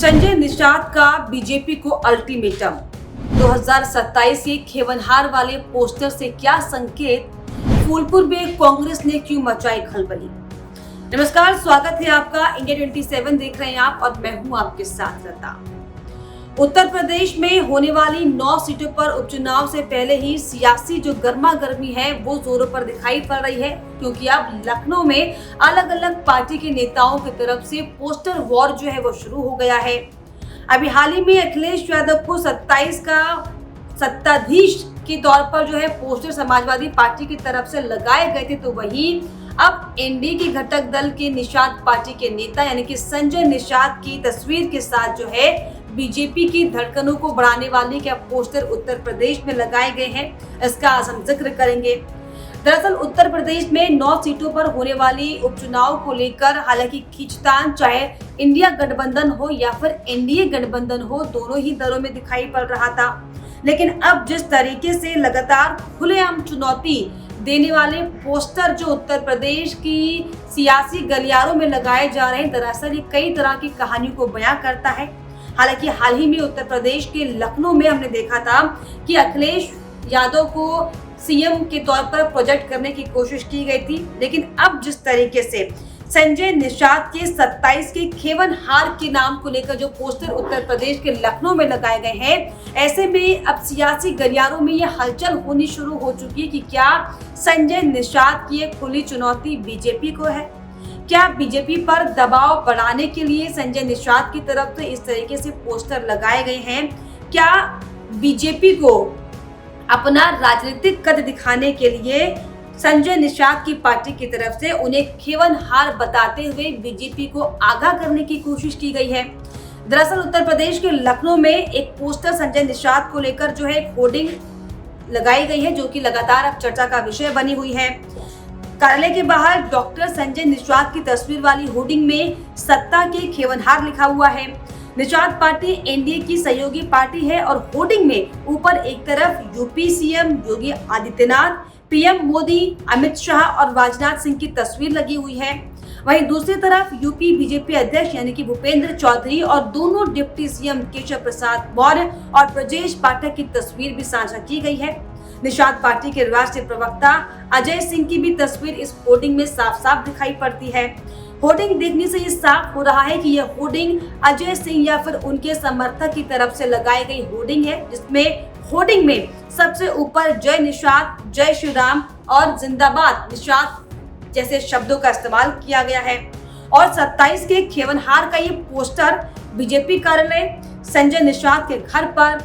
संजय निषाद का बीजेपी को अल्टीमेटम। 2027 के खेवनहार वाले पोस्टर से क्या संकेत, फूलपुर में कांग्रेस ने क्यों मचाई खलबली। नमस्कार, स्वागत है आपका। इंडिया 27 देख रहे हैं आप और मैं हूं आपके साथ लता। उत्तर प्रदेश में होने वाली 9 सीटों पर उपचुनाव से पहले ही सियासी जो गर्मा गर्मी है वो जोरों पर दिखाई पड़ रही है, क्योंकि अब लखनऊ में अलग अलग पार्टी के नेताओं की तरफ से पोस्टर वॉर जो है वो शुरू हो गया है। अभी हाल ही में अखिलेश यादव को 27 का सत्ताधीश के तौर पर जो है पोस्टर समाजवादी पार्टी की तरफ से लगाए गए थे, तो वहीं अब एनडीए के घटक दल के निषाद पार्टी के नेता यानी कि संजय निषाद की तस्वीर के साथ जो है बीजेपी की धड़कनों को बढ़ाने वाले क्या पोस्टर उत्तर प्रदेश में लगाए गए हैं, इसका आज हम जिक्र करेंगे। दरअसल उत्तर प्रदेश में 9 सीटों पर होने वाली उपचुनाव को लेकर हालांकि खींचतान चाहे इंडिया गठबंधन हो या फिर एनडीए गठबंधन हो, दोनों ही दलों में दिखाई पड़ रहा था। लेकिन अब जिस तरीके से लगातार खुलेआम चुनौती देने वाले पोस्टर जो उत्तर प्रदेश की सियासी गलियारों में लगाए जा रहे हैं, दरअसल ये कई तरह की कहानियों को बयां करता है। हालांकि हाल ही में उत्तर प्रदेश के लखनऊ में हमने देखा था कि अखिलेश यादव को सीएम के तौर पर प्रोजेक्ट करने की कोशिश की गई थी, लेकिन अब जिस तरीके से संजय निषाद के 27 के खेवनहार के नाम को लेकर जो पोस्टर उत्तर प्रदेश के लखनऊ में लगाए गए हैं, ऐसे में अब सियासी गलियारों में ये हलचल होनी शुरू हो चुकी है कि क्या संजय निषाद की एक खुली चुनौती बीजेपी को है। क्या बीजेपी पर दबाव बढ़ाने के लिए संजय निषाद की तरफ से इस तरीके से पोस्टर लगाए गए हैं। क्या बीजेपी को अपना राजनीतिक कद दिखाने के लिए संजय निषाद की पार्टी की तरफ से उन्हें खेवनहार बताते हुए बीजेपी को आगाह करने की कोशिश की गई है। दरअसल उत्तर प्रदेश के लखनऊ में एक पोस्टर संजय निषाद को लेकर जो है एक होर्डिंग लगाई गई है, जो कि लगातार अब चर्चा का विषय बनी हुई है। कार्यालय के बाहर डॉक्टर संजय निषाद की तस्वीर वाली होर्डिंग में सत्ता के खेवनहार लिखा हुआ है। निषाद पार्टी एनडीए की सहयोगी पार्टी है और होर्डिंग में ऊपर एक तरफ UP CM Yogi Adityanath, PM Modi, Amit Shah और राजनाथ सिंह की तस्वीर लगी हुई है। वहीं दूसरी तरफ यूपी बीजेपी अध्यक्ष यानी कि भूपेंद्र चौधरी और दोनों डिप्टी सीएम केशव प्रसाद मौर्य और ब्रजेश पाठक की तस्वीर भी साझा की गई है। निषाद पार्टी के राष्ट्रीय प्रवक्ता अजय सिंह की भी तस्वीर इस होर्डिंग में साफ साफ दिखाई पड़ती है। होर्डिंग देखने से ये साफ हो रहा है कि यह होर्डिंग अजय सिंह या फिर उनके समर्थक की तरफ से लगाई गई होर्डिंग है, जिसमें होर्डिंग में सबसे ऊपर जय निषाद, जय श्री राम और जिंदाबाद निषाद जैसे शब्दों का इस्तेमाल किया गया है। और 27 के खेवनहार का ये पोस्टर बीजेपी कार्यालय, संजय निषाद के घर पर,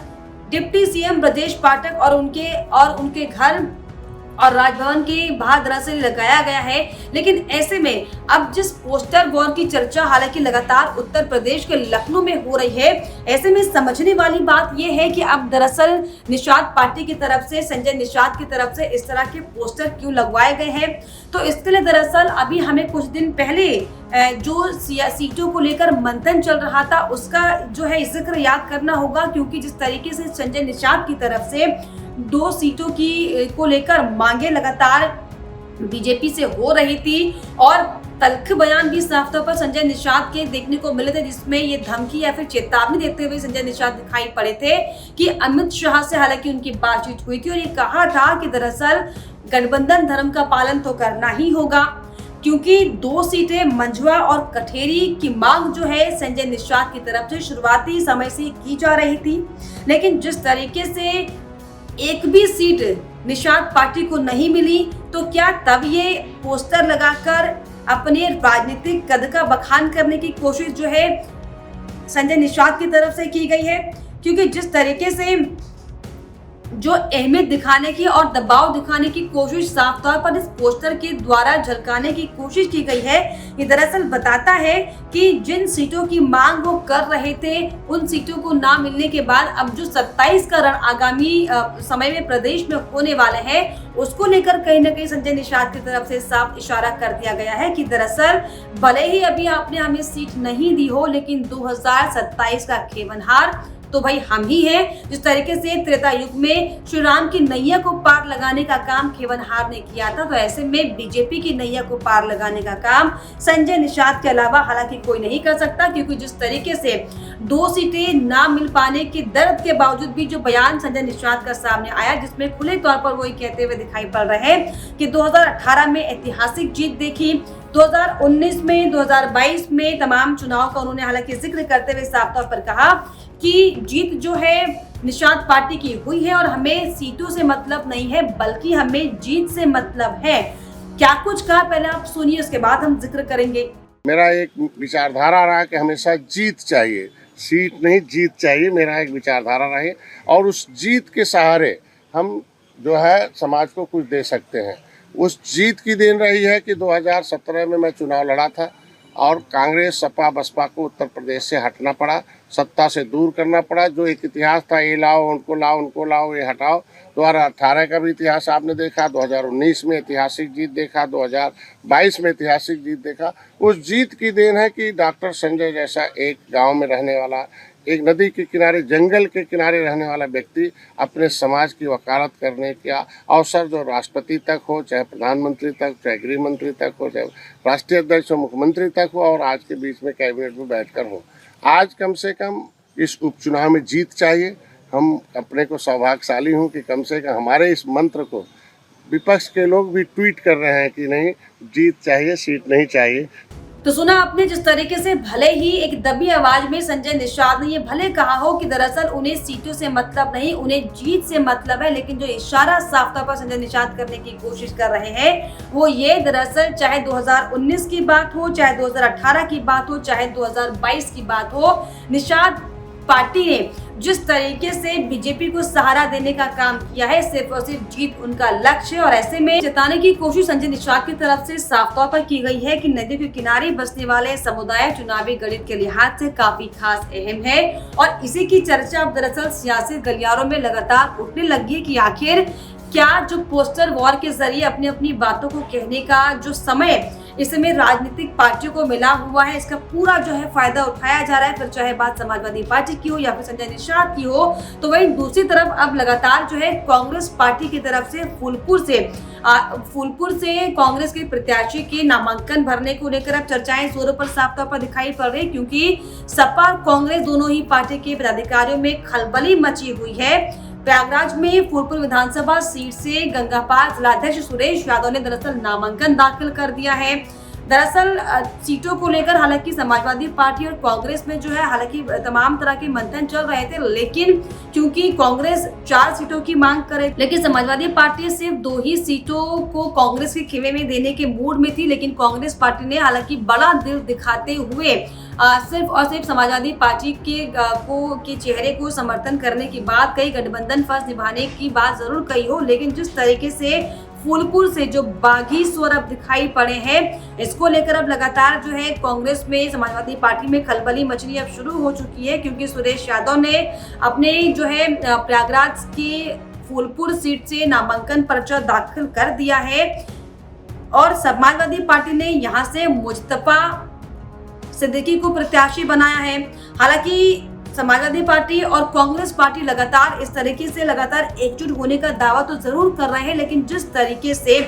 डिप्टी सीएम ब्रजेश पाठक और उनके घर और राजभवन के बाहर दरअसल लगाया गया है। लेकिन ऐसे में अब जिस पोस्टर वॉर की चर्चा हालांकि लगातार उत्तर प्रदेश के लखनऊ में हो रही है, ऐसे में समझने वाली बात यह है कि अब दरअसल निषाद पार्टी की तरफ से, संजय निषाद की तरफ से इस तरह के पोस्टर क्यों लगवाए गए हैं। तो इसके लिए दरअसल अभी हमें कुछ दिन पहले जो सीटों को लेकर मंथन चल रहा था उसका जो है जिक्र याद करना होगा, क्योंकि जिस तरीके से संजय निषाद की तरफ से 2 सीटों को लेकर मांगे लगातार बीजेपी से हो रही थी और तल्ख बयान भी साफ तौर पर संजय निषाद के देखने को मिले थे, जिसमें ये धमकी या फिर चेतावनी देते हुए संजय निषाद दिखाई पड़े थे कि अमित शाह से हालांकि उनकी बातचीत हुई थी और ये कहा था कि दरअसल गठबंधन धर्म का पालन तो करना ही होगा, क्योंकि 2 सीटें मंझवा और कठेरी की मांग जो है संजय निषाद की तरफ से शुरुआती समय से की जा रही थी। लेकिन जिस तरीके से एक भी सीट निषाद पार्टी को नहीं मिली, तो क्या तब ये पोस्टर लगाकर अपने राजनीतिक कद का बखान करने की कोशिश जो है संजय निषाद की तरफ से की गई है। क्योंकि जिस तरीके से जो अहमियत दिखाने की और दबाव दिखाने की कोशिश साफ तौर पर इस पोस्टर के द्वारा झलकाने की कोशिश की गई है, ये दरअसल बताता है कि जिन सीटों की मांग वो कर रहे थे उन सीटों को ना मिलने के बाद अब जो 27 का रण आगामी समय में प्रदेश में होने वाले हैं, उसको लेकर कहीं ना कहीं संजय निषाद की तरफ से साफ इशारा कर दिया गया है कि दरअसल भले ही अभी आपने हमें सीट नहीं दी हो, लेकिन 2027 का खेवनहार तो भाई हम ही हैं। जिस तरीके से त्रेता युग में श्री राम की नैया को पार लगाने का काम खेवनहार ने किया था, तो ऐसे में बीजेपी की नैया को पार लगाने का काम संजय निषाद के अलावा हालांकि कोई नहीं कर सकता, क्योंकि जिस तरीके से 2 सीटें ना मिल पाने के दर्द के बावजूद भी जो बयान संजय निषाद का सामने आया, जिसमें खुले तौर पर वो ये कहते हुए दिखाई पड़ रहे हैं कि 2018 में ऐतिहासिक जीत देखी, 2019 में, 2022 में तमाम चुनाव का उन्होंने हालांकि जिक्र करते हुए साफ तौर पर कहा कि जीत जो है निषाद पार्टी की हुई है और हमें सीटों से मतलब नहीं है, बल्कि हमें जीत से मतलब है। क्या कुछ कहा पहले आप सुनिए, उसके बाद हम जिक्र करेंगे। मेरा एक विचारधारा रहा कि हमेशा जीत चाहिए, सीट नहीं जीत चाहिए, मेरा एक विचारधारा रही और उस जीत के सहारे हम जो है समाज को कुछ दे सकते हैं। उस जीत की देन रही है कि 2017 में मैं चुनाव लड़ा था और कांग्रेस सपा बसपा को उत्तर प्रदेश से हटना पड़ा, सत्ता से दूर करना पड़ा। जो एक इतिहास था, ये लाओ उनको लाओ उनको लाओ ये हटाओ, 2018 का भी इतिहास आपने देखा, 2019 में ऐतिहासिक जीत देखा, 2022 में ऐतिहासिक जीत देखा। उस जीत की देन है कि डॉक्टर संजय जैसा एक गांव में रहने वाला, एक नदी के किनारे, जंगल के किनारे रहने वाला व्यक्ति अपने समाज की वकालत करने का अवसर जो राष्ट्रपति तक हो, चाहे प्रधानमंत्री तक, चाहे गृह मंत्री तक हो, चाहे राष्ट्रीय अध्यक्ष हो, मुख्यमंत्री तक हो और आज के बीच में कैबिनेट में बैठकर हो। आज कम से कम इस उपचुनाव में जीत चाहिए। हम अपने को सौभाग्यशाली हूँ कि कम से कम हमारे इस मंत्र को विपक्ष के लोग भी ट्वीट कर रहे हैं कि नहीं जीत चाहिए, सीट नहीं चाहिए। तो सुना आपने जिस तरीके से भले ही एक दबी आवाज में संजय निषाद ने ये भले कहा हो कि दरअसल उन्हें सीटों से मतलब नहीं, उन्हें जीत से मतलब है, लेकिन जो इशारा साफ तौर पर संजय निषाद करने की कोशिश कर रहे हैं वो ये दरअसल चाहे 2019 की बात हो, चाहे 2018 की बात हो, चाहे 2022 की बात हो, निषाद पार्टी ने जिस तरीके से बीजेपी को सहारा देने का काम किया है, सिर्फ और सिर्फ जीत उनका लक्ष्य है। और ऐसे में जताने की कोशिश संजय निषाद की तरफ से साफ तौर पर की गई है कि नदी के किनारे बसने वाले समुदाय चुनावी गणित के लिहाज से काफी खास अहम है। और इसी की चर्चा अब दरअसल सियासी गलियारों में लगातार उठने लगी है कि आखिर क्या जो पोस्टर वॉर के जरिए अपनी अपनी बातों को कहने का जो समय इस समय राजनीतिक पार्टियों को मिला हुआ है, इसका पूरा जो है फायदा उठाया जा रहा है। फिर चाहे बात समाजवादी पार्टी की हो या फिर संजय निषाद की हो, तो वहीं दूसरी तरफ अब लगातार जो है कांग्रेस पार्टी की तरफ से फूलपुर से कांग्रेस के प्रत्याशी के नामांकन भरने को लेकर अब चर्चाएं जोरों पर साफ तौर पर दिखाई पड़ रही, क्योंकि सपा कांग्रेस दोनों ही पार्टी के पदाधिकारियों में खलबली मची हुई है। प्रयागराज में फूलपुर विधानसभा सीट से गंगापार जिलाध्यक्ष सुरेश यादव ने दरअसल नामांकन दाखिल कर दिया है। दरअसल सीटों को लेकर हालांकि समाजवादी पार्टी और कांग्रेस में जो है हालांकि तमाम तरह के मंथन चल रहे थे, लेकिन क्योंकि कांग्रेस 4 सीटों की मांग करे, लेकिन समाजवादी पार्टी सिर्फ 2 ही सीटों को कांग्रेस के खेमे में देने के मूड में थी। लेकिन कांग्रेस पार्टी ने हालांकि बड़ा दिल दिखाते हुए सिर्फ और सिर्फ समाजवादी पार्टी के चेहरे को समर्थन करने की बात कही, गठबंधन फर्ज निभाने की बात जरूर कही हो, लेकिन जिस तरीके से फूलपुर से जो बागी स्वर अब दिखाई पड़े हैं, इसको लेकर अब लगातार जो है कांग्रेस में, समाजवादी पार्टी में खलबली मचनी अब शुरू हो चुकी है, क्योंकि सुरेश यादव ने अपने जो है प्रयागराज की फूलपुर सीट से नामांकन पर्चा दाखिल कर दिया है और समाजवादी पार्टी ने यहां से मुस्तफा सिद्दीकी को प्रत्याशी बनाया है। हालांकि समाजवादी पार्टी और कांग्रेस पार्टी लगातार इस तरीके से लगातार एकजुट होने का दावा तो जरूर कर रहे हैं, लेकिन जिस तरीके से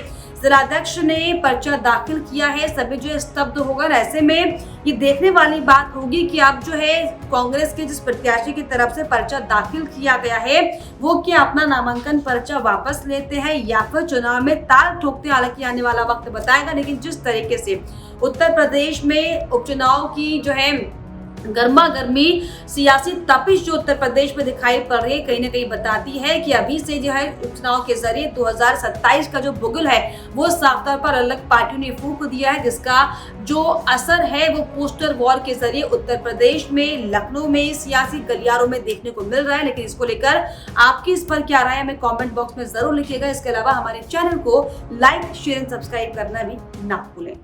जिलाध्यक्ष ने पर्चा दाखिल किया है, सभी जो स्तब्ध हो गए। ऐसे में ये देखने वाली बात होगी कि अब जो है कांग्रेस के जिस प्रत्याशी की तरफ से पर्चा दाखिल किया गया है वो क्या अपना नामांकन पर्चा वापस लेते हैं या फिर चुनाव में ताल ठोकते, हालांकि आने वाला वक्त बताएगा। लेकिन जिस तरीके से उत्तर प्रदेश में उपचुनाव की जो है गर्मा गर्मी सियासी तपिश जो उत्तर प्रदेश में दिखाई पड़ रही है, कहीं ना कहीं बताती है कि अभी से जो है उपचुनाव के जरिए 2027 का जो बुगल है वो साफ तौर पर अलग पार्टियों ने फूंक दिया है, जिसका जो असर है वो पोस्टर वॉर के जरिए उत्तर प्रदेश में, लखनऊ में, सियासी गलियारों में देखने को मिल रहा है। लेकिन इसको लेकर आपकी इस पर क्या राय है, हमें कमेंट बॉक्स में जरूर लिखिएगा। इसके अलावा हमारे चैनल को लाइक, शेयर एंड सब्सक्राइब करना भी ना भूलें।